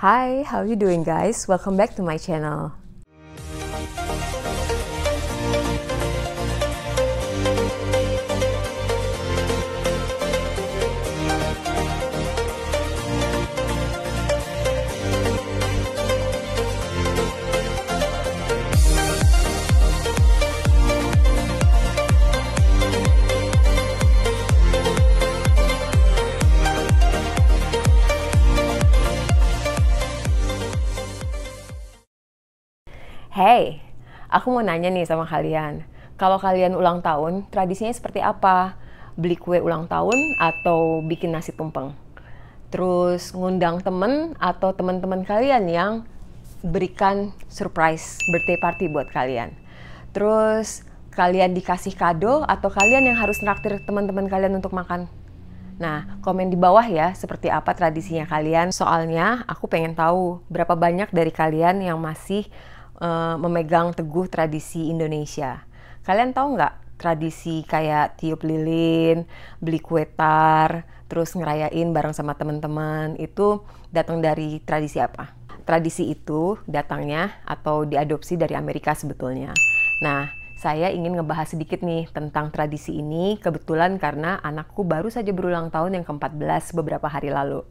Hi, how you doing guys? Welcome back to my channel. Hey, aku mau nanya nih sama kalian. Kalau kalian ulang tahun, tradisinya seperti apa? Beli kue ulang tahun atau bikin nasi tumpeng? Terus ngundang temen atau teman-teman kalian yang berikan surprise birthday party buat kalian? Terus kalian dikasih kado atau kalian yang harus nraktir teman-teman kalian untuk makan? Nah, komen di bawah ya seperti apa tradisinya kalian. Soalnya aku pengen tahu berapa banyak dari kalian yang masih memegang teguh tradisi Indonesia. Kalian tahu nggak tradisi kayak tiup lilin, beli kue tar, terus ngerayain bareng sama teman-teman itu datang dari tradisi apa? Tradisi itu datangnya atau diadopsi dari Amerika sebetulnya. Nah, saya ingin ngebahas sedikit nih tentang tradisi ini kebetulan karena anakku baru saja berulang tahun yang ke-14 beberapa hari lalu.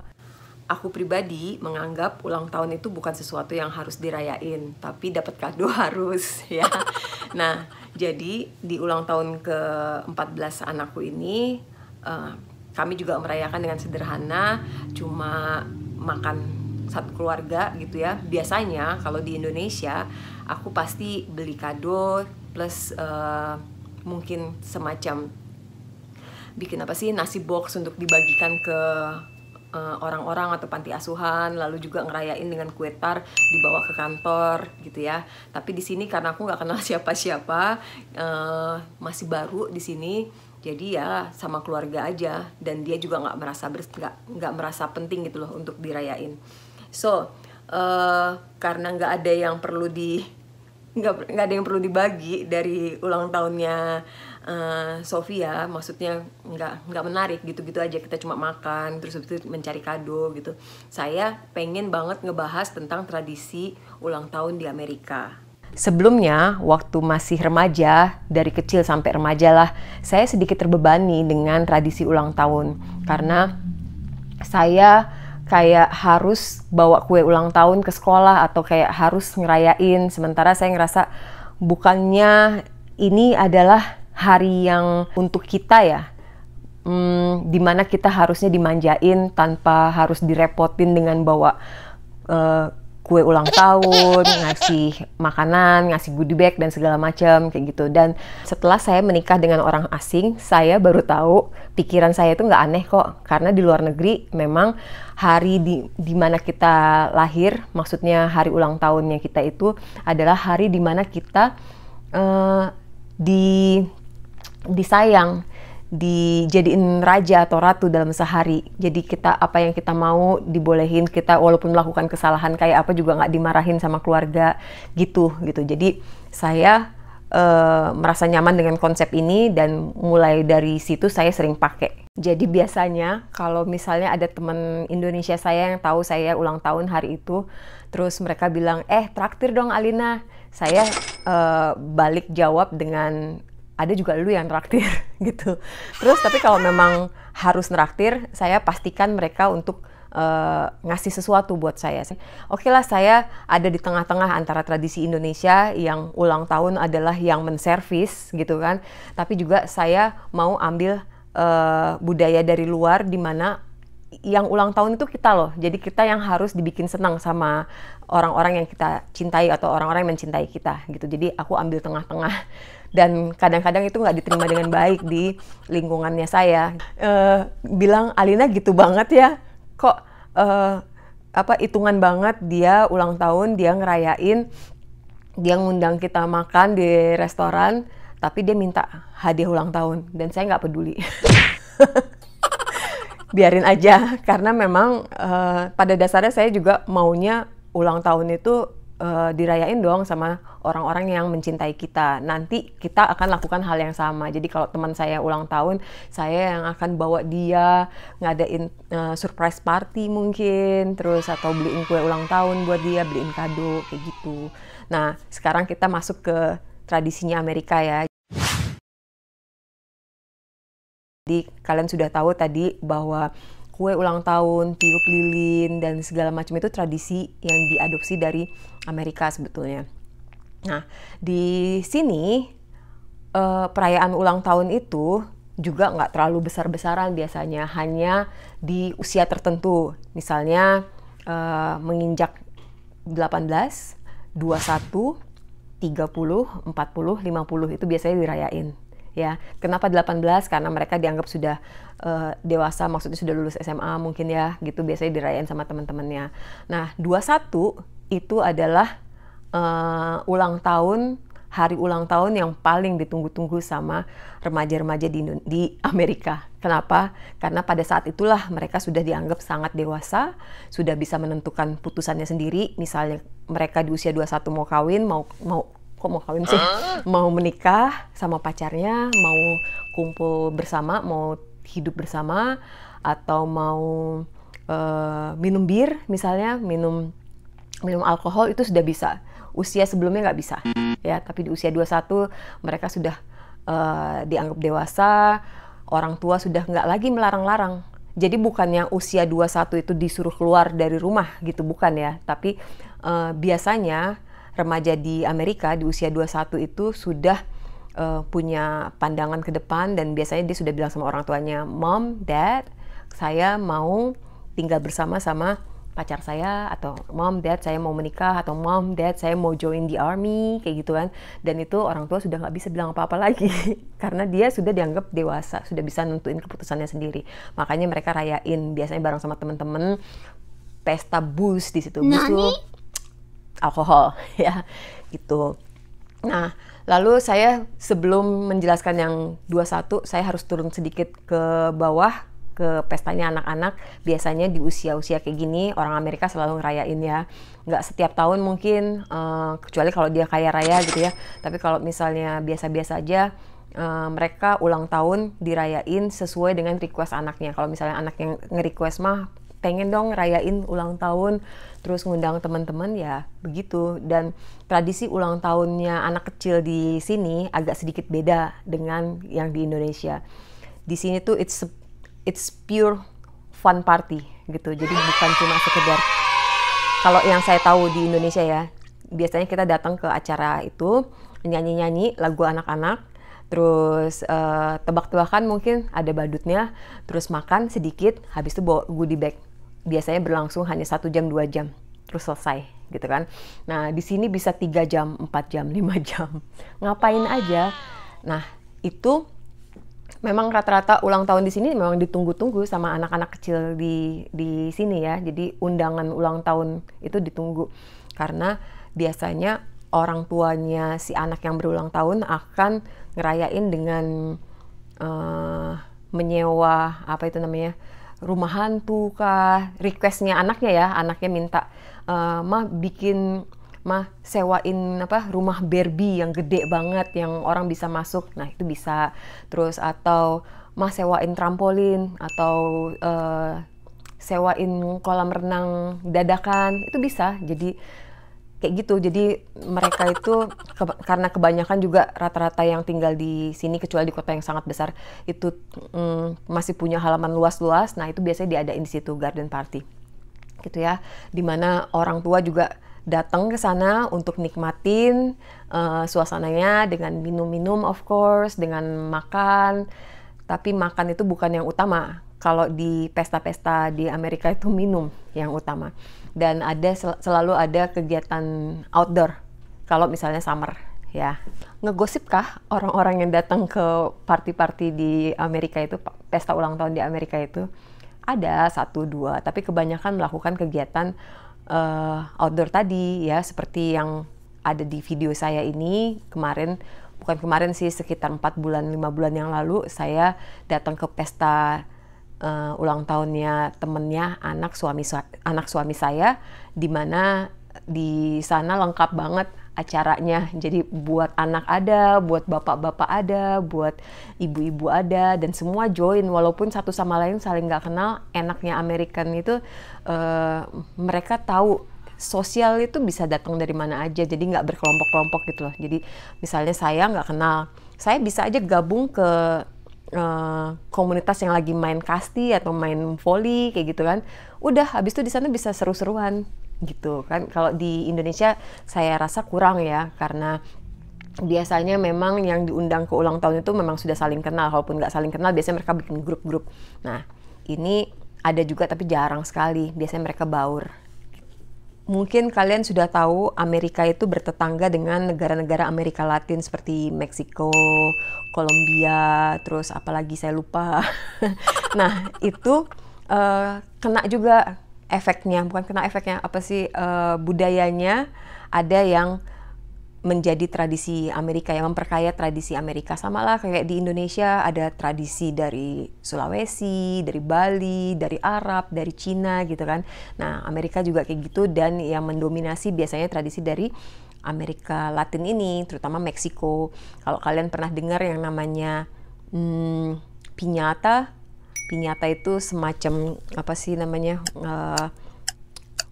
Aku pribadi menganggap ulang tahun itu bukan sesuatu yang harus dirayain, tapi dapat kado harus ya. Nah, jadi di ulang tahun ke-14 anakku ini, kami juga merayakan dengan sederhana, cuma makan satu keluarga gitu ya. Biasanya kalau di Indonesia, aku pasti beli kado plus mungkin semacam bikin apa sih nasi box untuk dibagikan ke orang-orang atau panti asuhan, lalu juga ngerayain dengan kue tar dibawa ke kantor gitu ya. Tapi di sini karena aku nggak kenal siapa-siapa, masih baru di sini, jadi ya sama keluarga aja dan dia juga nggak merasa penting gitu loh untuk dirayain. So karena nggak ada yang perlu dibagi dari ulang tahunnya Sofia, maksudnya nggak menarik gitu-gitu aja, kita cuma makan terus habis itu mencari kado gitu. Saya pengen banget ngebahas tentang tradisi ulang tahun di Amerika. Sebelumnya, waktu masih remaja, dari kecil sampai remaja lah, saya sedikit terbebani dengan tradisi ulang tahun karena saya kayak harus bawa kue ulang tahun ke sekolah atau kayak harus ngerayain, sementara saya ngerasa bukannya ini adalah hari yang untuk kita ya, dimana kita harusnya dimanjain tanpa harus direpotin dengan bawa kue ulang tahun, ngasih makanan, ngasih goodie bag dan segala macam kayak gitu. Dan setelah saya menikah dengan orang asing, saya baru tahu pikiran saya itu nggak aneh kok, karena di luar negeri memang hari di mana kita lahir, maksudnya hari ulang tahunnya kita itu adalah hari di mana kita disayang, dijadiin raja atau ratu dalam sehari. Jadi kita apa yang kita mau dibolehin, kita walaupun melakukan kesalahan kayak apa juga nggak dimarahin sama keluarga gitu. Jadi saya merasa nyaman dengan konsep ini dan mulai dari situ saya sering pakai. Jadi biasanya kalau misalnya ada teman Indonesia saya yang tahu saya ulang tahun hari itu, terus mereka bilang, traktir dong Alina. Saya balik jawab dengan, ada juga lu yang traktir gitu. Terus tapi kalau memang harus traktir, saya pastikan mereka untuk ngasih sesuatu buat saya. Oke lah, saya ada di tengah-tengah antara tradisi Indonesia yang ulang tahun adalah yang menservis gitu kan, tapi juga saya mau ambil budaya dari luar di mana yang ulang tahun itu kita loh. Jadi kita yang harus dibikin senang sama orang-orang yang kita cintai atau orang-orang yang mencintai kita gitu. Jadi aku ambil tengah-tengah. Dan kadang-kadang itu nggak diterima dengan baik di lingkungannya saya. Bilang, Alina gitu banget ya, kok hitungan banget dia ulang tahun, dia ngerayain, dia ngundang kita makan di restoran, tapi dia minta hadiah ulang tahun, dan saya nggak peduli. Biarin aja, karena memang pada dasarnya saya juga maunya ulang tahun itu dirayain dong sama orang-orang yang mencintai kita. Nanti kita akan lakukan hal yang sama. Jadi kalau teman saya ulang tahun, saya yang akan bawa dia ngadain surprise party mungkin, terus atau beliin kue ulang tahun buat dia, beliin kado kayak gitu. Nah, sekarang kita masuk ke tradisinya Amerika ya. Jadi kalian sudah tahu tadi bahwa kue ulang tahun, tiup lilin, dan segala macam itu tradisi yang diadopsi dari Amerika sebetulnya. Nah, di sini perayaan ulang tahun itu juga nggak terlalu besar-besaran biasanya, hanya di usia tertentu. Misalnya menginjak 18, 21, 30, 40, 50 itu biasanya dirayain. Ya, kenapa 18? Karena mereka dianggap sudah dewasa, maksudnya sudah lulus SMA mungkin ya, gitu biasanya dirayain sama teman-temannya. Nah, 21 itu adalah hari ulang tahun yang paling ditunggu-tunggu sama remaja-remaja di Amerika. Kenapa? Karena pada saat itulah mereka sudah dianggap sangat dewasa, sudah bisa menentukan putusannya sendiri. Misalnya mereka di usia 21 mau kawin, mau menikah sama pacarnya, mau kumpul bersama, mau hidup bersama, atau mau minum bir misalnya, minum alkohol, itu sudah bisa. Usia sebelumnya nggak bisa ya, tapi di usia 21 mereka sudah dianggap dewasa, orang tua sudah nggak lagi melarang-larang. Jadi bukannya usia 21 itu disuruh keluar dari rumah gitu, bukan ya, tapi biasanya remaja di Amerika di usia 21 itu sudah punya pandangan ke depan, dan biasanya dia sudah bilang sama orang tuanya, Mom, Dad, saya mau tinggal bersama sama pacar saya, atau Mom, Dad, saya mau menikah, atau Mom, Dad, saya mau join the army, kayak gitu kan. Dan itu orang tua sudah nggak bisa bilang apa-apa lagi karena dia sudah dianggap dewasa, sudah bisa nentuin keputusannya sendiri. Makanya mereka rayain biasanya bareng sama temen-temen, pesta booze di situ. Booze tuh alkohol ya gitu. Nah, lalu saya sebelum menjelaskan yang 21, saya harus turun sedikit ke bawah ke pestanya anak-anak. Biasanya di usia-usia kayak gini orang Amerika selalu ngerayain ya. Nggak setiap tahun mungkin, kecuali kalau dia kaya raya gitu ya. Tapi kalau misalnya biasa-biasa aja, mereka ulang tahun dirayain sesuai dengan request anaknya. Kalau misalnya anak yang nge-request mah pengen dong rayain ulang tahun, terus ngundang teman-teman, ya begitu. Dan tradisi ulang tahunnya anak kecil di sini agak sedikit beda dengan yang di Indonesia. Di sini tuh it's pure fun party gitu. Jadi bukan cuma sekedar, kalau yang saya tahu di Indonesia ya, biasanya kita datang ke acara itu nyanyi-nyanyi lagu anak-anak, terus tebak-tebakan, mungkin ada badutnya, terus makan sedikit, habis itu bawa goodie bag. Biasanya berlangsung hanya 1 jam, 2 jam, terus selesai gitu kan. Nah, di sini bisa 3 jam, 4 jam, 5 jam. Ngapain aja. Nah, itu memang rata-rata ulang tahun di sini memang ditunggu-tunggu sama anak-anak kecil di sini ya. Jadi undangan ulang tahun itu ditunggu. Karena biasanya orang tuanya si anak yang berulang tahun akan ngerayain dengan menyewa, apa itu namanya, rumah hantu kah, requestnya anaknya ya, anaknya minta, sewain rumah Barbie yang gede banget yang orang bisa masuk, nah itu bisa. Terus atau sewain trampolin, atau sewain kolam renang dadakan, itu bisa. Jadi kayak gitu. Jadi mereka itu karena kebanyakan juga rata-rata yang tinggal di sini, kecuali di kota yang sangat besar, itu masih punya halaman luas-luas. Nah, itu biasanya diadain di situ garden party. Gitu ya. Dimana orang tua juga datang ke sana untuk nikmatin suasananya dengan minum-minum, of course, dengan makan. Tapi makan itu bukan yang utama. Kalau di pesta-pesta di Amerika itu minum yang utama. Dan selalu ada kegiatan outdoor kalau misalnya summer ya. Ngegosip kah orang-orang yang datang ke party-party di Amerika itu, pesta ulang tahun di Amerika itu? Ada 1-2, tapi kebanyakan melakukan kegiatan outdoor tadi ya, seperti yang ada di video saya ini. Bukan kemarin sih, sekitar 4 bulan 5 bulan yang lalu saya datang ke pesta ulang tahunnya temennya anak suami saya, di mana Di sana lengkap banget acaranya. Jadi buat anak ada, buat bapak-bapak ada, buat ibu-ibu ada, dan semua join walaupun satu sama lain saling nggak kenal. Enaknya American itu mereka tahu sosial itu bisa datang dari mana aja, jadi nggak berkelompok-kelompok gitu loh. Jadi misalnya saya nggak kenal, saya bisa aja gabung ke komunitas yang lagi main kasti atau main volley kayak gitu kan. Udah habis itu di sana bisa seru-seruan gitu kan. Kalau di Indonesia saya rasa kurang ya, karena biasanya memang yang diundang ke ulang tahun itu memang sudah saling kenal. Walaupun nggak saling kenal, biasanya mereka bikin grup-grup. Nah, ini ada juga tapi jarang sekali. Biasanya mereka baur. Mungkin kalian sudah tahu Amerika itu bertetangga dengan negara-negara Amerika Latin seperti Meksiko, Kolombia, terus apalagi saya lupa. Nah, itu kena juga efeknya, bukan kena efeknya, apa sih, budayanya ada yang menjadi tradisi Amerika, yang memperkaya tradisi Amerika. Sama lah kayak di Indonesia ada tradisi dari Sulawesi, dari Bali, dari Arab, dari Cina gitu kan. Nah, Amerika juga kayak gitu, dan yang mendominasi biasanya tradisi dari Amerika Latin ini, terutama Meksiko. Kalau kalian pernah dengar yang namanya piñata, piñata itu semacam apa sih namanya,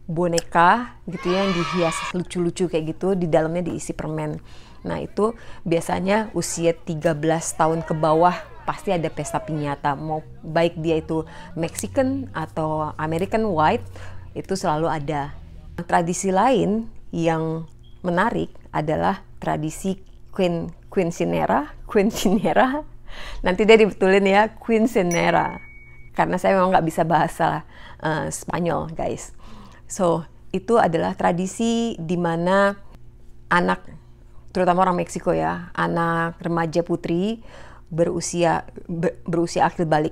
boneka gitu ya, yang dihias lucu-lucu kayak gitu, di dalamnya diisi permen. Nah, itu biasanya usia 13 tahun ke bawah pasti ada pesta piñata. Mau baik dia itu Mexican atau American white, itu selalu ada. Tradisi lain yang menarik adalah tradisi quinceanera. Nanti dia dibetulin ya, quinceanera. Karena saya memang nggak bisa bahasa Spanyol, guys. So, itu adalah tradisi di mana anak, terutama orang Meksiko ya, anak remaja putri berusia akil balik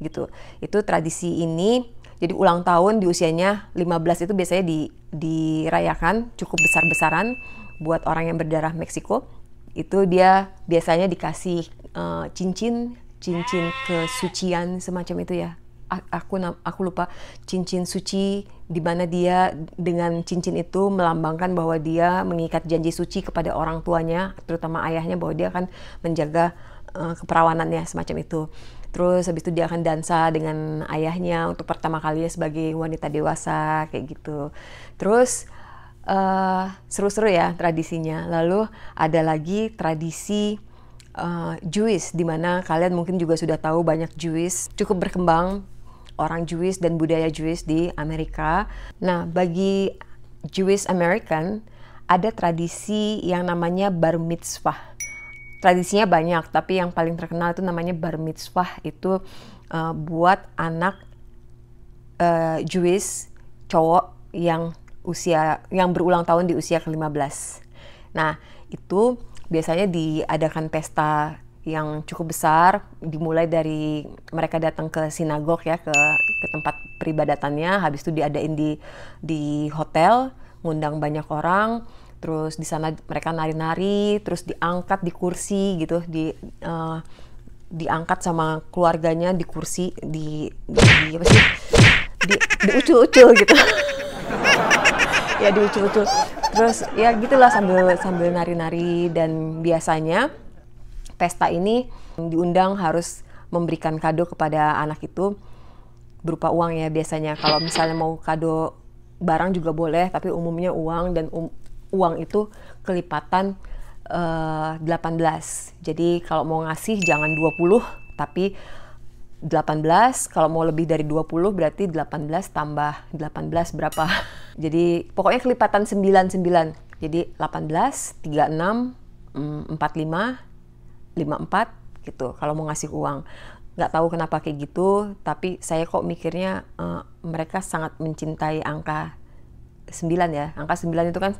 gitu. Itu tradisi ini, jadi ulang tahun di usianya 15 itu biasanya dirayakan cukup besar-besaran buat orang yang berdarah Meksiko. Itu dia biasanya dikasih cincin kesucian semacam itu ya. Aku lupa, cincin suci, di mana dia dengan cincin itu melambangkan bahwa dia mengikat janji suci kepada orang tuanya, terutama ayahnya, bahwa dia akan menjaga keperawanannya semacam itu. Terus habis itu dia akan dansa dengan ayahnya untuk pertama kalinya sebagai wanita dewasa kayak gitu. Terus seru-seru ya tradisinya. Lalu ada lagi tradisi Jewish, di mana kalian mungkin juga sudah tahu banyak Jewish, cukup berkembang orang Jewish dan budaya Jewish di Amerika. Nah, bagi Jewish American ada tradisi yang namanya bar mitzvah. Tradisinya banyak, tapi yang paling terkenal itu namanya bar mitzvah. Itu buat anak Jewish cowok yang berulang tahun di usia ke-15. Nah, itu biasanya diadakan pesta yang cukup besar, dimulai dari mereka datang ke sinagog ya, ke tempat peribadatannya. Habis itu diadain di hotel, ngundang banyak orang. Terus di sana mereka nari-nari, terus diangkat di kursi gitu, diangkat sama keluarganya di kursi, diucul-ucul gitu. Ya diucul-ucul. Terus ya gitulah sambil nari-nari. Dan biasanya pesta ini diundang harus memberikan kado kepada anak itu berupa uang ya biasanya. Kalau misalnya mau kado barang juga boleh, tapi umumnya uang, dan uang itu kelipatan 18. Jadi kalau mau ngasih jangan 20, tapi 18. Kalau mau lebih dari 20 berarti 18 tambah 18 berapa. Jadi pokoknya kelipatan 99. Jadi 18, 36, 45, 54 gitu kalau mau ngasih uang. Nggak tahu kenapa kayak gitu, tapi saya kok mikirnya mereka sangat mencintai angka 9 ya. Angka 9 itu kan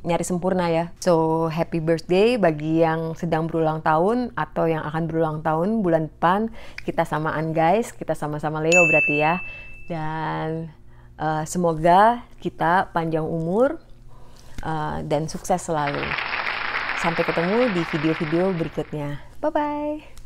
nyari sempurna ya. So, happy birthday bagi yang sedang berulang tahun atau yang akan berulang tahun bulan depan. Kita samaan guys, kita sama-sama Leo berarti ya. Dan semoga kita panjang umur dan sukses selalu. Sampai ketemu di video-video berikutnya. Bye-bye.